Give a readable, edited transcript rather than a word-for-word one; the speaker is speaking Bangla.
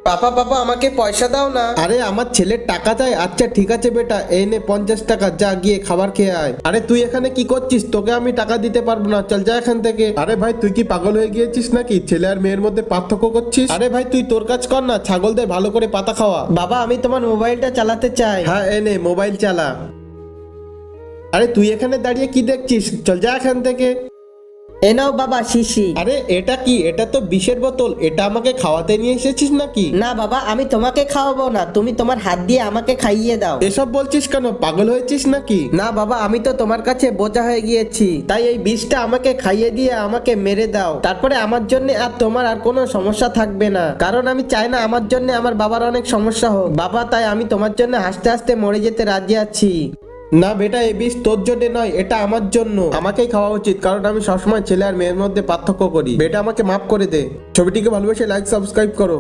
পাপা পাপা আমাকে পয়সা দাও না। আরে আমার ছেলের টাকা চাই। আচ্ছা ঠিক আছে বেটা, এই নে 50 টাকা, যা গিয়ে খাবার খেয়ে আয়। আরে তুই এখানে কি করছিস? তোকে আমি টাকা দিতে পারবো না, চল যা এখান থেকে। আরে ভাই তুই কি পাগল হয়ে গিয়েছিস নাকি? ছেলে আর মেয়ের মধ্যে পার্থক্য করছিস? আরে ভাই তুই তোর কাজ কর না, ছাগলদের ভালো করে পাতা খাওয়া। বাবা আমি তোমার মোবাইলটা চালাতে চাই। হ্যাঁ এই নে মোবাইল চালা। আরে তুই এখানে দাঁড়িয়ে কি দেখছিস? চল যা এখান থেকে। এ নাও বাবা শিশি। আরে এটা কি? এটা তো বিষের বোতল। এটা আমাকে খাওয়াতে নিয়ে এসেছিস নাকি? না বাবা আমি তোমাকে খাওয়াবো না, তুমি তোমার হাত দিয়ে আমাকে খাইয়ে দাও। এসব বলছিস কেন? পাগল হয়েছিস নাকি? না বাবা আমি তো তোমার কাছে বোঝা হয়ে গিয়েছি, তাই এই বিষটা আমাকে খাইয়ে দিয়ে আমাকে মেরে দাও, তারপরে আমার জন্য আর তোমার আর কোনো সমস্যা থাকবে না। কারণ আমি চাই না আমার জন্য আমার বাবার অনেক সমস্যা হোক বাবা, তাই আমি তোমার জন্য হাসতে হাসতে মরে যেতে রাজি আছি। না বেটা, এই বিষ তোর জন্য নয়, এটা আমার জন্য। আমাকেই খাওয়া উচিত, কারণ আমি সবসময় ছেলে আর মেয়ের মধ্যে পার্থক্য করি। বেটা আমাকে মাফ করে দে। ছবিটিকে ভালোবেসে লাইক সাবস্ক্রাইব করো।